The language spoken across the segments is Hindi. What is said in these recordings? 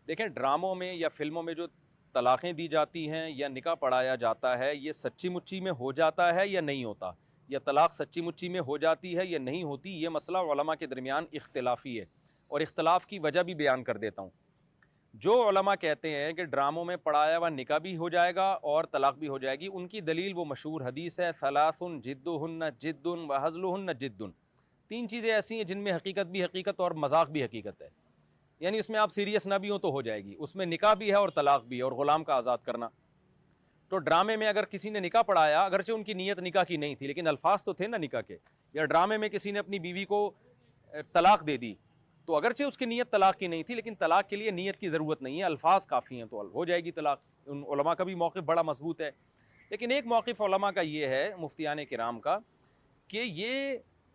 देखें, ड्रामों में या फिल्मों में जो तलाक़ें दी जाती हैं या निकाह पढ़ाया जाता है, ये सच्ची मुच्ची में हो जाता है या नहीं होता, या तलाक़ सच्ची मुच्ची में हो जाती है या नहीं होती, ये मसला उलमा के दरमियान इख्तिलाफ़ी है। और इख्तिलाफ़ की वजह भी बयान कर देता हूँ। जो उलमा कहते हैं कि ड्रामों में पढ़ाया हुआ निकाह भी हो जाएगा और तलाक़ भी हो जाएगी, उनकी दलील वो मशहूर हदीस है, सलासुन जिद्दुहुन्ना जिद्दुन व हज़्लुहुन्ना जिद्दुन। 3 चीज़ें ऐसी हैं जिनमें हकीकत भी हकीकत और मज़ाक भी हकीकत है, यानी इसमें आप सीरियस ना भी हो तो हो जाएगी। उसमें निकाह भी है और तलाक़ भी है और ग़ुलाम का आज़ाद करना। तो ड्रामे में अगर किसी ने निकाह पढ़ाया, अगरचे उनकी नीयत निकाह की नहीं थी, लेकिन अल्फाज तो थे ना निकाह के, या ड्रामे में किसी ने अपनी बीवी को तलाक़ दे दी, तो अगरचे उसकी नीयत तलाक़ की नहीं थी, लेकिन तलाक़ के लिए नीयत की ज़रूरत नहीं है, अल्फाज काफ़ी हैं, तो हो जाएगी तलाक़। उन उलमा का भी मौक़िफ़ बड़ा मज़बूत है। लेकिन एक मौक़िफ़ उलमा का ये है, मुफ्तियान किराम का, कि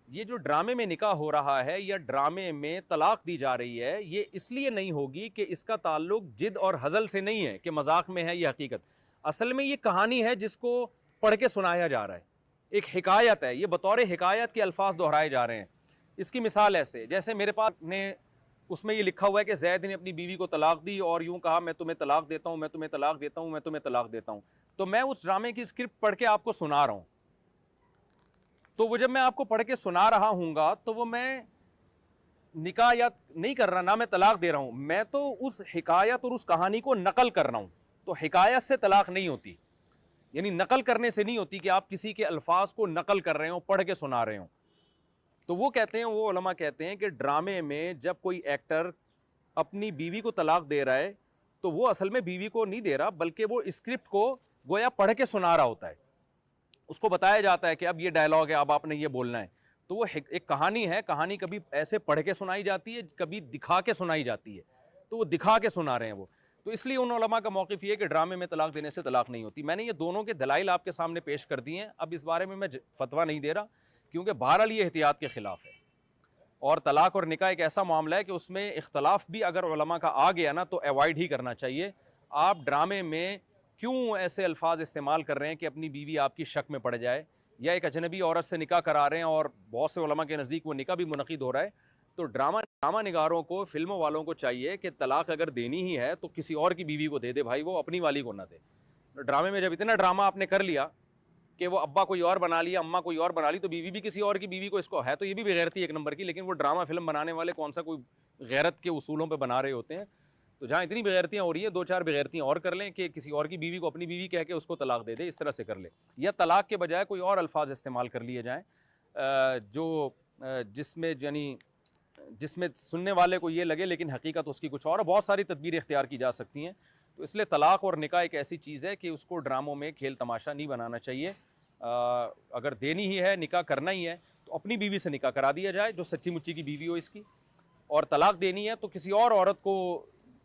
ये जो ड्रामे में निकाह हो रहा है या ड्रामे में तलाक़ दी जा रही है, ये इसलिए नहीं होगी कि इसका ताल्लुक़ जिद और हज़ल से नहीं है कि मज़ाक में है, ये हकीकत। असल में ये कहानी है जिसको पढ़ के सुनाया जा रहा है, एक हिकायत है, ये बतौर हिकायत के अल्फाज दोहराए जा रहे हैं। इसकी मिसाल ऐसे, जैसे मेरे पास ने उसमें ये लिखा हुआ है कि ज़ैद ने अपनी बीवी को तलाक़ दी और यूँ कहा, मैं तुम्हें तलाक़ देता हूँ, मैं तुम्हें तलाक़ देता हूँ, मैं तुम्हें तलाक़ देता हूँ। तो मैं उस ड्रामे की स्क्रिप्ट पढ़ के आपको सुना रहा हूँ। तो वो जब मैं आपको पढ़ के सुना रहा हूँगा, तो वो मैं निकाह या नहीं कर रहा, ना मैं तलाक़ दे रहा हूँ, मैं तो उस हिकायत और उस कहानी को नकल कर रहा हूँ। तो हिकायत से तलाक़ नहीं होती, यानी नकल करने से नहीं होती कि आप किसी के अल्फाज को नकल कर रहे हो, पढ़ के सुना रहे हो। तो वो कहते हैं, वो उलमा कहते हैं कि ड्रामे में जब कोई एक्टर अपनी बीवी को तलाक़ दे रहा है, तो वो असल में बीवी को नहीं दे रहा, बल्कि वो स्क्रिप्ट को गोया पढ़ के सुना रहा होता है। उसको बताया जाता है कि अब ये डायलॉग है, अब आपने ये बोलना है। तो वो एक कहानी है, कहानी कभी ऐसे पढ़ के सुनाई जाती है, कभी दिखा के सुनाई जाती है, तो वो दिखा के सुना रहे हैं वो। तो इसलिए उन उलमा का मौक़िफ़ ये है कि ड्रामे में तलाक़ देने से तलाक़ नहीं होती। मैंने ये दोनों के दलाइल आपके सामने पेश कर दिए हैं। अब इस बारे में मैं फतवा नहीं दे रहा, क्योंकि बहरहाल ये एहतियात के ख़िलाफ़ है। और तलाक़ और निकाह एक ऐसा मामला है कि उसमें इख्तलाफ भी अगर उलमा का आ गया ना, तो अवॉइड ही करना चाहिए। आप ड्रामे में क्यों ऐसे अल्फाज इस्तेमाल कर रहे हैं कि अपनी बीवी आपकी शक में पड़ जाए, या एक अजनबी औरत से निकाह करा रहे हैं और बहुत से उलमा के नज़दीक वो निकाह भी मुनक़िद हो रहा है। तो ड्रामा निगारों को, फिल्मों वालों को चाहिए कि तलाक़ अगर देनी ही है तो किसी और की बीवी को दे दे भाई, वो अपनी वाली को ना दे। तो ड्रामे में जब इतना ड्रामा आपने कर लिया कि वो अब्बा कोई और बना लिया, अम्मा कोई और बना ली, तो बीवी भी किसी और की बीवी को, इसको है तो ये भी बेगैरती एक नंबर की। लेकिन वो ड्रामा फिल्म बनाने वाले कौन सा कोई गैरत के उसूलों पे बना रहे होते हैं। तो जहाँ इतनी बेगैरतियाँ हो रही हैं, 2-4 बेगैरतियाँ और कर लें कि किसी और की बीवी को अपनी बीवी कह के उसको तलाक़ दे दे, इस तरह से कर ले। या तलाक़ के बजाय कोई और अल्फाज इस्तेमाल कर लिए जाएँ जिसमें सुनने वाले को ये लगे लेकिन हकीकत उसकी कुछ और। बहुत सारी तदबीरें इख्तियार की जा सकती हैं। तो इसलिए तलाक़ और निकाह एक ऐसी चीज़ है कि उसको ड्रामों में खेल तमाशा नहीं बनाना चाहिए। अगर देनी ही है, निकाह करना ही है, तो अपनी बीवी से निकाह करा दिया जाए जो सच्ची मुच्ची की बीवी हो इसकी, और तलाक़ देनी है तो किसी और औरत को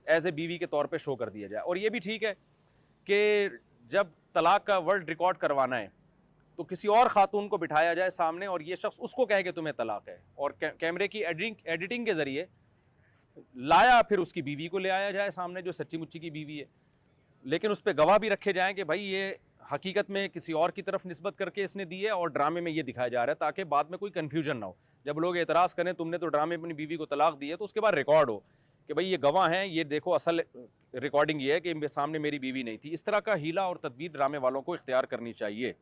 एज़ ए बीवी के तौर पे शो कर दिया जाए। और ये भी ठीक है कि जब तलाक़ का वर्ड रिकॉर्ड करवाना है तो किसी और ख़ातून को बिठाया जाए सामने और ये शख्स उसको कहे कि तुम्हें तलाक़ है, और कैमरे की एडिटिंग के ज़रिए लाया, फिर उसकी बीवी को ले आया जाए सामने जो सच्ची मुच्ची की बीवी है। लेकिन उस पर गवाह भी रखे जाएँ कि भाई ये हकीकत में किसी और की तरफ निस्बत करके इसने दी है और ड्रामे में ये दिखाया जा रहा है, ताकि बाद में कोई कन्फ्यूजन ना हो। जब लोग एतराज़ करें तुमने तो ड्रामे में अपनी बीवी को तलाक़ दी है, तो उसके बाद रिकॉर्ड हो कि भाई ये गवाह हैं, ये देखो असल रिकॉर्डिंग ये है कि सामने मेरी बीवी नहीं थी। इस तरह का हीला और तदबीर ड्रामे वालों को इख्तियार करनी चाहिए।